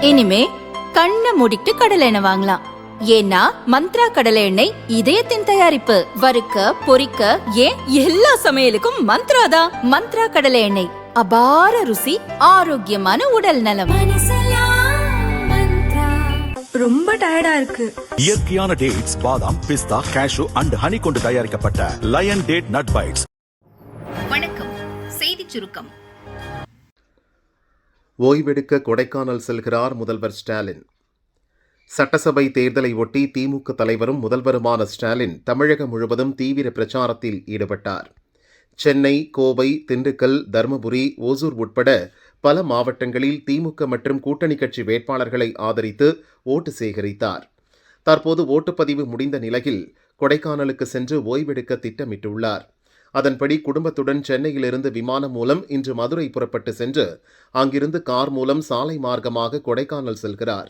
இனிமே கண்ணை மூடிட்டு கடலை எண்ணெய் வாங்கலாம். ஏன்னா மந்த்ரா கடலை எண்ணெய் இதயத்தின் தயாரிப்பு. வறுக்க பொரிக்க ஏன் எல்லா சமையலுக்கும் மந்த்ரா தான். மந்த்ரா கடலை எண்ணெய், அபார ருசி, ஆரோக்கியமான உடல் நலம். ரொம்ப டயர்டா இருக்கு. இயற்கையான டேட்ஸ், பாதாம், பிஸ்தா, கேஷு அண்ட் ஹனி கொண்டு தயாரிக்கப்பட்ட லயன் டேட் நட் பைட்ஸ். வணக்கம், செய்தி சுருக்கம். ஓய்வெடுக்க கொடைக்கானல் செல்கிறார் முதல்வர் ஸ்டாலின். சட்டசபை தேர்தலை ஒட்டி திமுக தலைவரும் முதல்வருமான ஸ்டாலின் தமிழகம் முழுவதும் தீவிர பிரச்சாரத்தில் ஈடுபட்டார். சென்னை, கோவை, திண்டுக்கல், தருமபுரி, ஓசூர் உட்பட பல மாவட்டங்களில் திமுக மற்றும் கூட்டணி கட்சி வேட்பாளர்களை ஆதரித்து ஓட்டு சேகரித்தார். தற்போது ஓட்டுப்பதிவு முடிந்த நிலையில் கொடைக்கானலுக்கு சென்று ஓய்வெடுக்க திட்டமிட்டுள்ளார். அதன்படி குடும்பத்துடன் சென்னையிலிருந்து விமானம் மூலம் இன்று மதுரை புறப்பட்டு சென்று அங்கிருந்து கார் மூலம் சாலை மார்க்கமாக கொடைக்கானல் செல்கிறார்.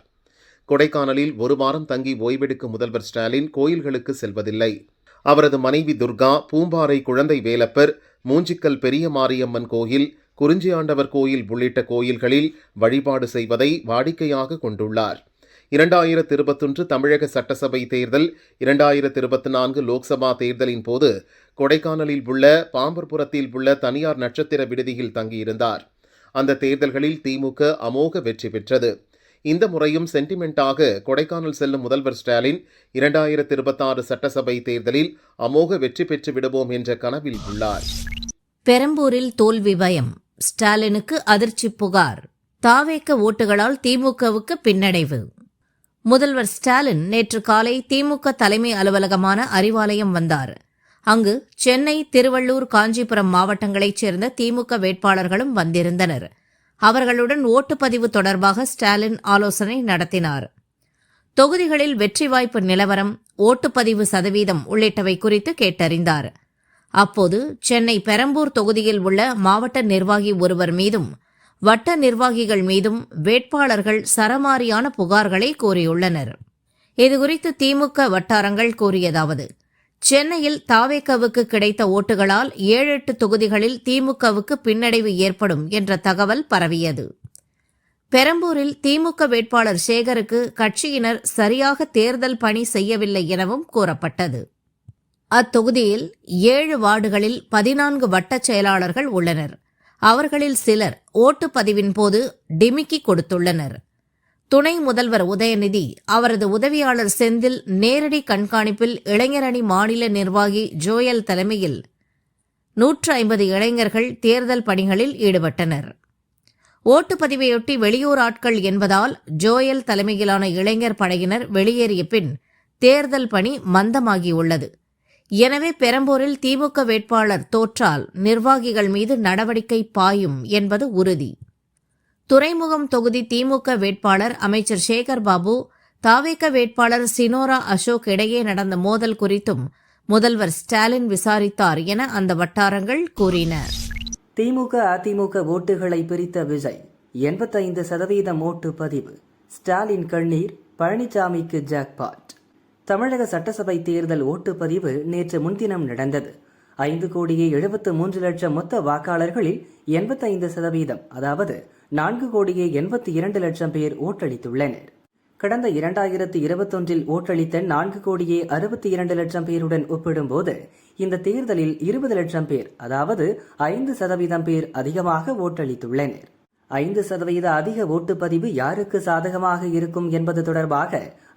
கொடைக்கானலில் ஒரு வாரம் தங்கி ஓய்வெடுக்கும் முதல்வர் ஸ்டாலின் கோயில்களுக்கு செல்வதில்லை. அவரது மனைவி துர்கா, பூம்பாறை குழந்தை வேலப்பர், மூஞ்சிக்கல் பெரிய மாரியம்மன் கோயில், குறிஞ்சியாண்டவர் கோயில் உள்ளிட்ட கோயில்களில் வழிபாடு செய்வதை வாடிக்கையாக கொண்டுள்ளார். 2021 தமிழக சட்டசபை தேர்தல், 2024 லோக்சபா தேர்தலின் போது கொடைக்கானலில் உள்ள பாம்பர்புரத்தில் உள்ள தனியார் நட்சத்திர விடுதியில் தங்கியிருந்தார். அந்த தேர்தல்களில் திமுக அமோக வெற்றி பெற்றது. இந்த முறையும் சென்டிமெண்டாக கொடைக்கானல் செல்லும் முதல்வர் ஸ்டாலின் 2026 சட்டசபை தேர்தலில் அமோக வெற்றி பெற்று விடுவோம் என்ற கனவில் உள்ளார். பெரம்பூரில் தோல்வி பயம், ஸ்டாலினுக்கு அதிர்ச்சி புகார். தாவேக்க ஓட்டுகளால் திமுகவுக்கு பின்னடைவு. முதல்வர் ஸ்டாலின் நேற்று காலை திமுக தலைமை அலுவலகமான அறிவாலயம் வந்தார். அங்கு சென்னை, திருவள்ளூர், காஞ்சிபுரம் மாவட்டங்களைச் சேர்ந்த திமுக வேட்பாளர்களும் வந்திருந்தனர். அவர்களுடன் ஓட்டுப்பதிவு தொடர்பாக ஸ்டாலின் ஆலோசனை நடத்தினார். தொகுதிகளில் வெற்றி வாய்ப்பு நிலவரம், ஓட்டுப்பதிவு சதவீதம் உள்ளிட்டவை குறித்து கேட்டறிந்தார். அப்போது சென்னை பெரம்பூர் தொகுதியில் உள்ள மாவட்ட நிர்வாகி ஒருவர் மீதும் வட்ட நிர்வாகிகள் மீதும் வேட்பாளர்கள் சரமாரியான புகார்களை கூறியுள்ளனர். இதுகுறித்து திமுக வட்டாரங்கள் கூறியதாவது: சென்னையில் தாவேகவுக்கு கிடைத்த ஓட்டுகளால் 7-8 தொகுதிகளில் திமுகவுக்கு பின்னடைவு ஏற்படும் என்ற தகவல் பரவியது. பெரம்பூரில் திமுக வேட்பாளர் சேகருக்கு கட்சியினர் சரியாக தேர்தல் பணி செய்யவில்லை எனவும் கூறப்பட்டது. அத்தொகுதியில் 7 வார்டுகளில் 14 வட்டச் செயலாளர்கள் உள்ளனர். அவர்களில் சிலர் ஓட்டுப்பதிவின் போது டிமிக்கி கொடுத்துள்ளனர். துணை முதல்வர் உதயநிதி, அவரது உதவியாளர் செந்தில் நேரடி கண்காணிப்பில் இளைஞரணி மாநில நிர்வாகி ஜோயல் தலைமையில் 150 இளைஞர்கள் தேர்தல் பணிகளில் ஈடுபட்டனர். ஓட்டுப்பதிவையொட்டி வெளியூர் ஆட்கள் என்பதால் ஜோயல் தலைமையிலான இளைஞர் படையினர் வெளியேறிய பின் தேர்தல் பணி மந்தமாகியுள்ளது. எனவே பெரம்பூரில் திமுக வேட்பாளர் தோற்றால் நிர்வாகிகள் மீது நடவடிக்கை பாயும் என்பது உறுதி. துறைமுகம் தொகுதி திமுக வேட்பாளர் அமைச்சர் சேகர் பாபு, தாவேக வேட்பாளர் சினோரா அசோக் இடையே நடந்த மோதல் குறித்தும் முதல்வர் ஸ்டாலின் விசாரித்தார் என அந்த வட்டாரங்கள் கூறின. திமுக அதிமுக ஓட்டுகளை பிரித்த விஜய், 85% ஓட்டு பதிவு. ஸ்டாலின் கண்ணீர், பழனிசாமிக்கு ஜாக்பாட். தமிழக சட்டசபை தேர்தல் ஓட்டுப்பதிவு நேற்று முன்தினம் நடந்தது. 5,73,00,000 மொத்த வாக்காளர்களில் 85%, அதாவது 4,82,00,000 பேர் ஓட்டளித்துள்ளனர். கடந்த 2021 ஓட்டளித்த 4,62,00,000 பேருடன் ஒப்பிடும்போது இந்த தேர்தலில் 20 லட்சம் பேர், அதாவது 5% பேர் அதிகமாக ஓட்டளித்துள்ளனர். 5% அதிக ஓட்டுப்பதிவு யாருக்கு சாதகமாக இருக்கும் என்பது தொடர்பாக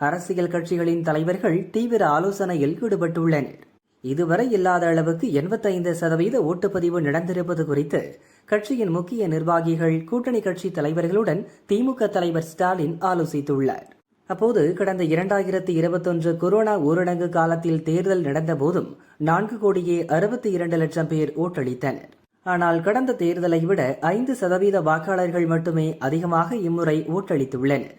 அரசியல் கட்சிகளின் தலைவர்கள் தீவிர ஆலோசனையில் ஈடுபட்டுள்ளனர். இதுவரை இல்லாத அளவுக்கு 85% ஓட்டுப்பதிவு நடந்திருப்பது குறித்து கட்சியின் முக்கிய நிர்வாகிகள், கூட்டணி கட்சி தலைவர்களுடன் திமுக தலைவர் ஸ்டாலின் ஆலோசித்துள்ளார். அப்போது கடந்த 2021 கொரோனா ஊரடங்கு காலத்தில் தேர்தல் நடந்தபோதும் 4,62,00,000 பேர் ஓட்டளித்தனர். ஆனால் கடந்த தேர்தலை விட 5% வாக்காளர்கள் மட்டுமே அதிகமாக இம்முறை ஓட்டளித்துள்ளனர்.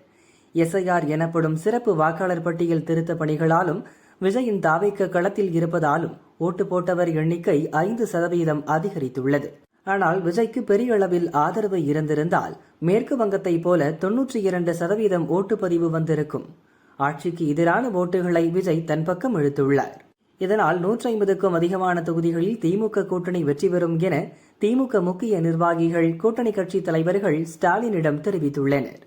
எஸ்ஐஆர் எனப்படும் சிறப்பு வாக்காளர் பட்டியல் திருத்த பணிகளாலும் விஜயின் தாவேக்க களத்தில் இருப்பதாலும் ஓட்டு போட்டவர் எண்ணிக்கை 5% அதிகரித்துள்ளது. ஆனால் விஜய்க்கு பெரிய அளவில் ஆதரவு இருந்திருந்தால் மேற்கு வங்கத்தை போல 92% ஓட்டுப்பதிவு வந்திருக்கும். ஆட்சிக்கு எதிரான ஓட்டுகளை விஜய் தன் பக்கம் இழுத்துள்ளார். இதனால் 150க்கும் அதிகமான தொகுதிகளில் திமுக கூட்டணி வெற்றி பெறும் என திமுக முக்கிய நிர்வாகிகள், கூட்டணி கட்சி தலைவர்கள் ஸ்டாலினிடம் தெரிவித்துள்ளனர்.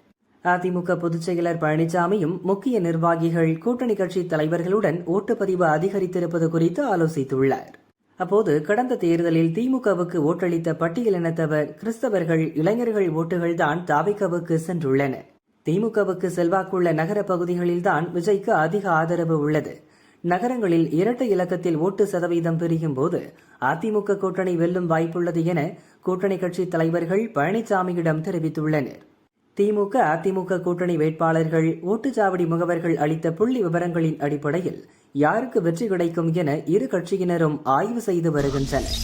அதிமுக பொதுச் செயலர் பழனிசாமியும் முக்கிய நிர்வாகிகள் கூட்டணி கட்சி தலைவர்களுடன் ஓட்டுப்பதிவு அதிகரித்திருப்பது குறித்து ஆலோசித்துள்ளார். அப்போது கடந்த தேர்தலில் திமுகவுக்கு ஓட்டளித்த பட்டியலினத்தவர், கிறிஸ்தவர்கள், இளைஞர்கள் ஓட்டுகள்தான் தாவேகாவுக்கு சென்றுள்ளன. திமுகவுக்கு செல்வாக்குள்ள நகர பகுதிகளில்தான் விஜய்க்கு அதிக ஆதரவு உள்ளது. நகரங்களில் இரட்டை இலக்கத்தில் ஓட்டு சதவீதம் பிரியும் போது அதிமுக கூட்டணி வெல்லும் வாய்ப்புள்ளது என கூட்டணி கட்சி தலைவர்கள் பழனிசாமியிடம் தெரிவித்துள்ளனர். திமுக, அதிமுக கூட்டணி வேட்பாளர்கள், ஓட்டுச்சாவடி முகவர்கள் அளித்த புள்ளி விவரங்களின் அடிப்படையில் யாருக்கு வெற்றி கிடைக்கும் என இரு கட்சியினரும் ஆய்வு செய்து வருகின்றனர்.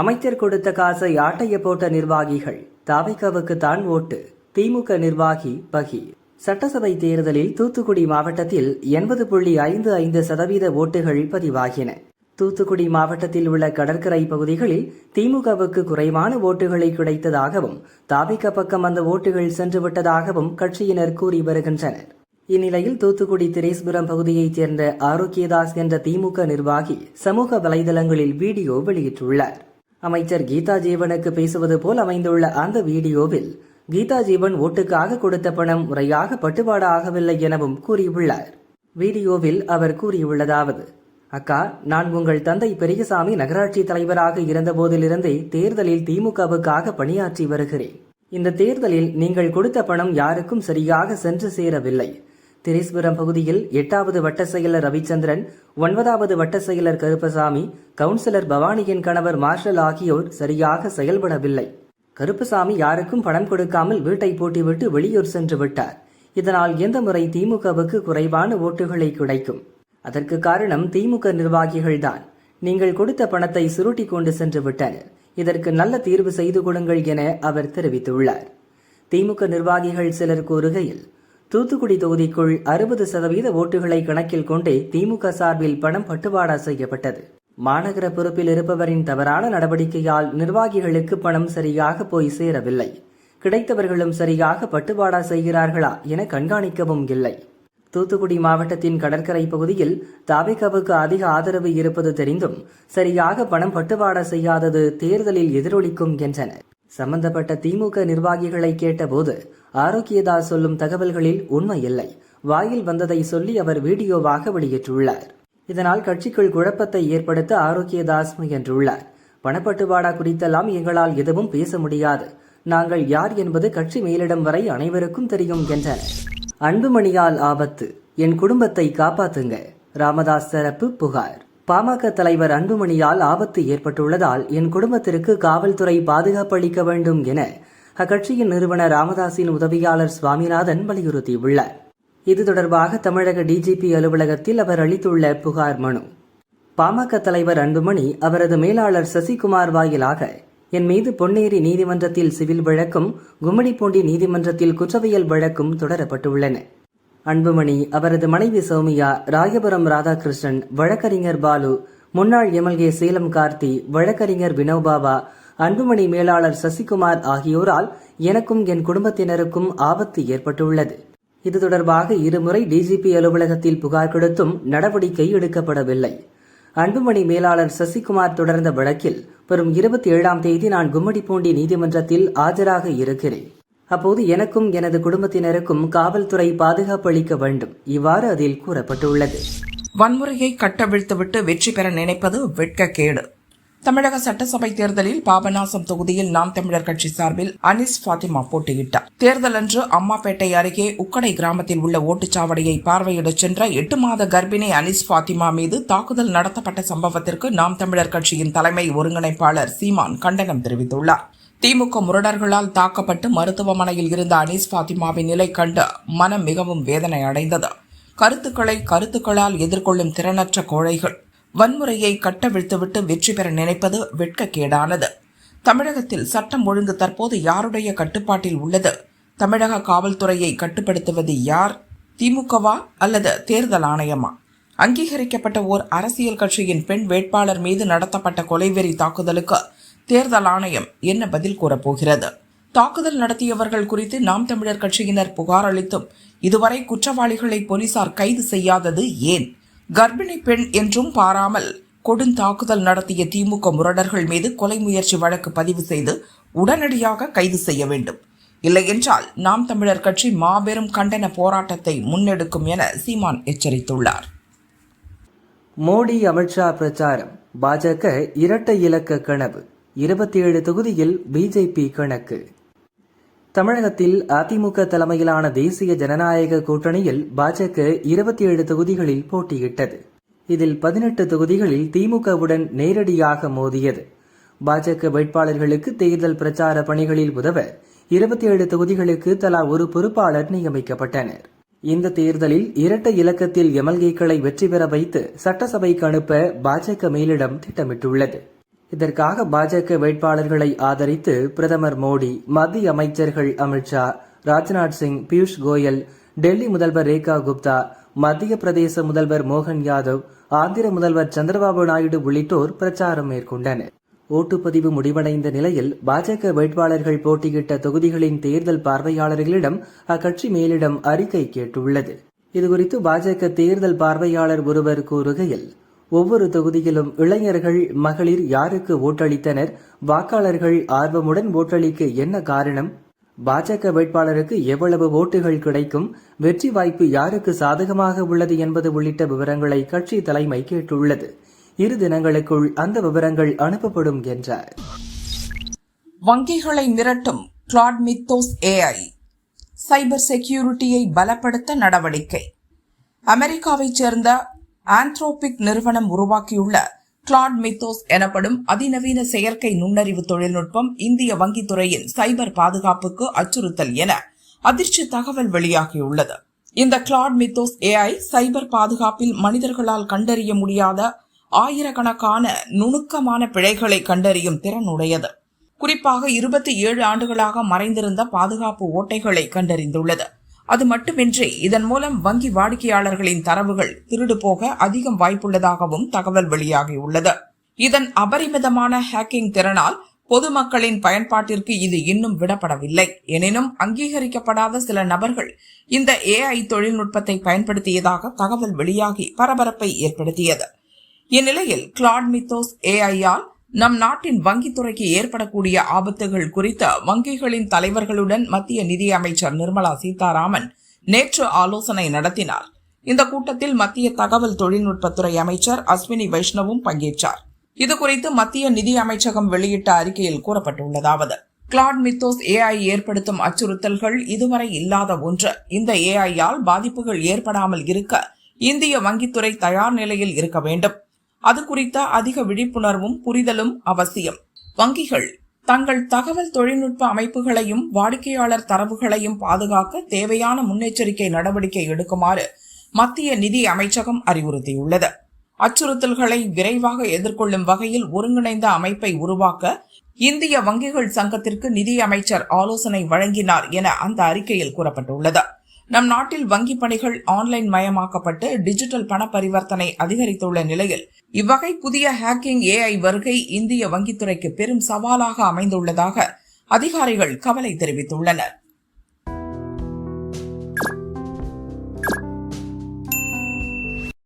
அமைச்சர் கொடுத்த காசை ஆட்டைய போட்ட நிர்வாகிகள், தாவேகாவுக்கு தான் ஓட்டு. திமுக நிர்வாகி பகீர். சட்டசபை தேர்தலில் தூத்துக்குடி மாவட்டத்தில் 80.55% ஓட்டுகள் பதிவாகின. தூத்துக்குடி மாவட்டத்தில் உள்ள கடற்கரை பகுதிகளில் திமுகவுக்கு குறைவான ஓட்டுகளை கிடைத்ததாகவும், தாவேகா பக்கம் அந்த ஓட்டுகள் சென்றுவிட்டதாகவும் கட்சியினர் கூறி வருகின்றனர். இந்நிலையில் தூத்துக்குடி திரேஸ்புரம் பகுதியைச் சேர்ந்த ஆரோக்கியதாஸ் என்ற திமுக நிர்வாகி சமூக வலைதளங்களில் வீடியோ வெளியிட்டுள்ளார். அமைச்சர் கீதா ஜீவனுக்கு பேசுவது போல் அமைந்துள்ள அந்த வீடியோவில் கீதா ஜீவன் ஓட்டுக்காக கொடுத்த பணம் முறையாக பட்டுவாடா ஆகவில்லை எனவும் கூறியுள்ளார். வீடியோவில் அவர் கூறியுள்ளதாவது: அக்கா, நான் உங்கள் தந்தை பெரியசாமி நகராட்சி தலைவராக இருந்தபோதிலிருந்தே தேர்தலில் திமுகவுக்காக பணியாற்றி வருகிறேன். இந்த தேர்தலில் நீங்கள் கொடுத்த பணம் யாருக்கும் சரியாக சென்று சேரவில்லை. திரேஸ்புரம் பகுதியில் 8வது வட்ட செயலர் ரவிச்சந்திரன், 9வது வட்ட செயலர் கருப்பசாமி, கவுன்சிலர் பவானியின் கணவர் மார்ஷல் ஆகியோர் சரியாக செயல்படவில்லை. கருப்பசாமி யாருக்கும் பணம் கொடுக்காமல் வீட்டை பூட்டிவிட்டு வெளியூர் சென்று விட்டார். இதனால் எந்த முறை திமுகவுக்கு குறைவான ஓட்டுகளை கிடைக்கும்? அதற்கு காரணம் திமுக நிர்வாகிகள்தான். நீங்கள் கொடுத்த பணத்தை சுருட்டி கொண்டு சென்று விட்டனர். இதற்கு நல்ல தீர்வு செய்து கொடுங்கள் என அவர் தெரிவித்துள்ளார். திமுக நிர்வாகிகள் சிலர் கூறுகையில், தூத்துக்குடி தொகுதிக்குள் 60% ஓட்டுகளை கணக்கில் கொண்டே திமுக சார்பில் பணம் பட்டுவாடா செய்யப்பட்டது. மாநகர பொறுப்பில் இருப்பவரின் தவறான நடவடிக்கையால் நிர்வாகிகளுக்கு பணம் சரியாக போய் சேரவில்லை. கிடைத்தவர்களும் சரியாக பட்டுவாடா செய்கிறார்களா என கண்காணிக்கவும் இல்லை. தூத்துக்குடி மாவட்டத்தின் கடற்கரை பகுதியில் தாவேகாவுக்கு அதிக ஆதரவு இருப்பது தெரிந்தும் சரியாக பணம் பட்டுவாடா செய்யாதது தேர்தலில் எதிரொலிக்கும் என்றனர். சம்பந்தப்பட்ட திமுக நிர்வாகிகளை கேட்டபோது ஆரோக்கியதாஸ் சொல்லும் தகவல்களில் உண்மை இல்லை. வாயில் வந்ததை சொல்லி அவர் வீடியோவாக வெளியிட்டுள்ளார். இதனால் கட்சிக்குள் குழப்பத்தை ஏற்படுத்த ஆரோக்கியதாஸ் முயன்றுள்ளார். பணப்பட்டுவாடா குறித்தெல்லாம் எங்களால் எதுவும் பேச முடியாது. நாங்கள் யார் என்பது கட்சி மேலிடம் வரை அனைவருக்கும் தெரியும் என்றனர். அன்புமணியால் ஆபத்து, என் குடும்பத்தை காப்பாத்துங்க. ராமதாஸ் தரப்பு புகார். பாமக தலைவர் அன்புமணியால் ஆபத்து ஏற்பட்டுள்ளதால் என் குடும்பத்திற்கு காவல்துறை பாதுகாப்பு அளிக்க வேண்டும் என அக்கட்சியின் நிறுவனர் ராமதாஸின் உதவியாளர் சுவாமிநாதன் வலியுறுத்தியுள்ளார். இது தொடர்பாக தமிழக டிஜிபி அலுவலகத்தில் அவர் அளித்துள்ள புகார் மனு. பாமக தலைவர் அன்புமணி, அவரது மேலாளர் சசிகுமார் வாயிலாக என் மீது பொன்னேரி நீதிமன்றத்தில் சிவில் வழக்கும், கும்மிடிப்பூண்டி நீதிமன்றத்தில் குற்றவியல் வழக்கும் தொடரப்பட்டுள்ளன. அன்புமணி, அவரது மனைவி சௌமியா, ராயபுரம் ராதாகிருஷ்ணன், வழக்கறிஞர் பாலு, முன்னாள் எம்எல்ஏ சேலம் கார்த்தி, வழக்கறிஞர் வினோபாபா, அன்புமணி மேலாளர் சசிகுமார் ஆகியோரால் எனக்கும் என் குடும்பத்தினருக்கும் ஆபத்து ஏற்பட்டுள்ளது. இது தொடர்பாக இருமுறை டிஜிபி அலுவலகத்தில் புகார் கொடுத்தும் நடவடிக்கை எடுக்கப்படவில்லை. அன்புமணி மேலாளர் சசிகுமார் தொடர்ந்த வழக்கில் வரும் 27ஆம் தேதி நான் கும்மிடிப்பூண்டி நீதிமன்றத்தில் ஆஜராக இருக்கிறேன். அப்போது எனக்கும் எனது குடும்பத்தினருக்கும் காவல்துறை பாதுகாப்பு அளிக்க வேண்டும், இவ்வாறு அதில் கூறப்பட்டுள்ளது. வன்முறையை கட்டவிழ்த்துவிட்டு வெற்றி பெற நினைப்பது வெட்கக்கேடு. தமிழக சட்டசபை தேர்தலில் பாபநாசம் தொகுதியில் நாம் தமிழர் கட்சி சார்பில் அனிஸ் பாத்திமா போட்டியிட்டார். தேர்தல் அன்று அம்மாப்பேட்டை அருகே உக்கடை கிராமத்தில் உள்ள ஓட்டுச்சாவடியை பார்வையிடச் சென்ற 8 மாத கர்ப்பிணி அனிஸ் பாத்திமா மீது தாக்குதல் நடத்தப்பட்ட சம்பவத்திற்கு நாம் தமிழர் கட்சியின் தலைமை ஒருங்கிணைப்பாளர் சீமான் கண்டனம் தெரிவித்துள்ளார். திமுக முரடர்களால் தாக்கப்பட்டு மருத்துவமனையில் இருந்த அனிஸ் பாத்திமாவின் நிலை கண்டு மனம் மிகவும் வேதனை அடைந்தது. கருத்துக்களால் எதிர்கொள்ளும் திறனற்ற கோழைகள் வன்முறையை கட்டவிழ்த்துவிட்டு வெற்றி பெற நினைப்பது வெட்கக்கேடானது. தமிழகத்தில் சட்டம் ஒழுங்கு தற்போது யாருடைய கட்டுப்பாட்டில் உள்ளது? தமிழக காவல்துறையை கட்டுப்படுத்துவது யார்? திமுகவா அல்லது தேர்தல் ஆணையமா? அங்கீகரிக்கப்பட்ட ஓர் அரசியல் கட்சியின் பெண் வேட்பாளர் மீது நடத்தப்பட்ட கொலைவெறி தாக்குதலுக்கு தேர்தல் ஆணையம் என்ன பதில் கூறப்போகிறது? தாக்குதல் நடத்தியவர்கள் குறித்து நாம் தமிழர் கட்சியினர் புகார் அளித்தும் இதுவரை குற்றவாளிகளை போலீசார் கைது செய்யாதது ஏன்? கர்ப்பிணி பெண் என்றும் பாராமல் கொடுந்தாக்குதல் நடத்திய திமுக முரடர்கள் மீது கொலை முயற்சி வழக்கு பதிவு செய்து உடனடியாக கைது செய்ய வேண்டும். இல்லையென்றால் நாம் தமிழர் கட்சி மாபெரும் கண்டன போராட்டத்தை முன்னெடுக்கும் என சீமான் எச்சரித்துள்ளார். மோடி அமித்ஷா பிரச்சாரம். பாஜக இரட்டை இலக்க கனவு. 27 தொகுதியில் பிஜேபி கணக்கு. தமிழகத்தில் அதிமுக தலைமையிலான தேசிய ஜனநாயக கூட்டணியில் பாஜக 27 தொகுதிகளில் போட்டியிட்டது. இதில் 18 தொகுதிகளில் திமுகவுடன் நேரடியாக மோதியது. பாஜக வேட்பாளர்களுக்கு தேர்தல் பிரச்சார பணிகளில் உதவ 27 தொகுதிகளுக்கு தலா ஒரு பொறுப்பாளர் நியமிக்கப்பட்டனர். இந்த தேர்தலில் இரட்டை இலக்கத்தில் எம்எல்ஏக்களை வெற்றி பெற வைத்து சட்டசபைக்கு அனுப்ப பாஜக மேலிடம் திட்டமிட்டுள்ளது. இதற்காக பாஜக வேட்பாளர்களை ஆதரித்து பிரதமர் மோடி, மத்திய அமைச்சர்கள் அமித்ஷா, ராஜ்நாத் சிங், பியூஷ் கோயல், டெல்லி முதல்வர் ரேகா குப்தா, மத்திய பிரதேச முதல்வர் மோகன் யாதவ், ஆந்திர முதல்வர் சந்திரபாபு நாயுடு உள்ளிட்டோர் பிரச்சாரம் மேற்கொண்டனர். ஓட்டுப்பதிவு முடிவடைந்த நிலையில் பாஜக வேட்பாளர்கள் போட்டியிட்ட தொகுதிகளின் தேர்தல் பார்வையாளர்களிடம் அக்கட்சி மேலிடம் அறிக்கை கேட்டுள்ளது. இதுகுறித்து பாஜக தேர்தல் பார்வையாளர் ஒருவர் கூறுகையில், ஒவ்வொரு தொகுதியிலும் இளைஞர்கள், மகளிர் யாருக்கு ஓட்டளித்தனர், வாக்காளர்கள் ஆர்வமுடன் ஓட்டளிக்க என்ன காரணம், பாஜக வேட்பாளருக்கு எவ்வளவு ஓட்டுகள் கிடைக்கும், வெற்றி வாய்ப்பு யாருக்கு சாதகமாக உள்ளது என்பது உள்ளிட்ட விவரங்களை கட்சி தலைமை கேட்டுள்ளது. 2 தினங்களுக்குள் அந்த விவரங்கள் அனுப்பப்படும் என்றார். வங்கிகளை மிரட்டும் கிளாட் மித்தோஸ் AI. சைபர் செக்யூரிட்டியை பலப்படுத்த நடவடிக்கை. அமெரிக்காவைச் சேர்ந்த ஆந்த்ரோபிக் நிறுவனம் உருவாக்கியுள்ள கிளாட் மித்தோஸ் எனப்படும் அதிநவீன செயற்கை நுண்ணறிவு தொழில்நுட்பம் இந்திய வங்கித்துறையின் சைபர் பாதுகாப்புக்கு அச்சுறுத்தல் என அதிர்ச்சி தகவல் வெளியாகியுள்ளது. இந்த கிளாட் மித்தோஸ் AI சைபர் பாதுகாப்பில் மனிதர்களால் கண்டறிய முடியாத ஆயிரக்கணக்கான நுணுக்கமான பிழைகளை கண்டறியும் திறனுடையது. குறிப்பாக 27 ஆண்டுகளாக மறைந்திருந்த பாதுகாப்பு ஓட்டைகளை கண்டறிந்துள்ளது. அது மட்டுமின்றி இதன் மூலம் வங்கி வாடிக்கையாளர்களின் தரவுகள் திருடு போக அதிகம் வாய்ப்புள்ளதாகவும் தகவல் வெளியாகியுள்ளது. இதன் அபரிமிதமான ஹேக்கிங் திறனால் பொதுமக்களின் பயன்பாட்டிற்கு இது இன்னும் விடப்படவில்லை. எனினும் அங்கீகரிக்கப்படாத சில நபர்கள் இந்த AI தொழில்நுட்பத்தை பயன்படுத்தியதாக தகவல் வெளியாகி பரபரப்பை ஏற்படுத்தியது. இந்நிலையில் கிளாட் மித்தோஸ் AI-யால் நம் நாட்டின் வங்கித்துறைக்கு ஏற்படக்கூடிய ஆபத்துகள் குறித்து வங்கிகளின் தலைவர்களுடன் மத்திய நிதி அமைச்சர் நிர்மலா சீதாராமன் நேற்று ஆலோசனை நடத்தினார். இந்த கூட்டத்தில் மத்திய தகவல் தொழில்நுட்பத்துறை அமைச்சர் அஸ்வினி வைஷ்ணவும் பங்கேற்றார். இதுகுறித்து மத்திய நிதி அமைச்சகம் வெளியிட்ட அறிக்கையில் கூறப்பட்டுள்ளதாவது, கிளாட் மித்தோஸ் AI ஏற்படுத்தும் அச்சுறுத்தல்கள் இதுவரை இல்லாத ஒன்று. இந்த AI-யால் பாதிப்புகள் ஏற்படாமல் இருக்க இந்திய வங்கித்துறை தயார் நிலையில் இருக்க வேண்டும். அது குறித்த அதிக விழிப்புணர்வும் புரிதலும் அவசியம். வங்கிகள் தங்கள் தகவல் தொழில்நுட்ப அமைப்புகளையும் வாடிக்கையாளர் தரவுகளையும் பாதுகாக்க தேவையான முன்னெச்சரிக்கை நடவடிக்கை எடுக்குமாறு மத்திய நிதி அமைச்சகம் அறிவுறுத்தியுள்ளது. அச்சுறுத்தல்களை விரைவாக எதிர்கொள்ளும் வகையில் ஒருங்கிணைந்த அமைப்பை உருவாக்க இந்திய வங்கிகள் சங்கத்திற்கு நிதி அமைச்சர் ஆலோசனை வழங்கினார் என அந்த அறிக்கையில் கூறப்பட்டுள்ளது. நம் நாட்டில் வங்கி பணிகள் ஆன்லைன் மயமாக்கப்பட்டு டிஜிட்டல் பண பரிவர்த்தனை அதிகரித்துள்ள நிலையில் இவ்வகை புதிய ஹேக்கிங் AI வருகை இந்திய வங்கித்துறைக்கு பெரும் சவாலாக அமைந்துள்ளதாக அதிகாரிகள் கவலை தெரிவித்துள்ளனர்.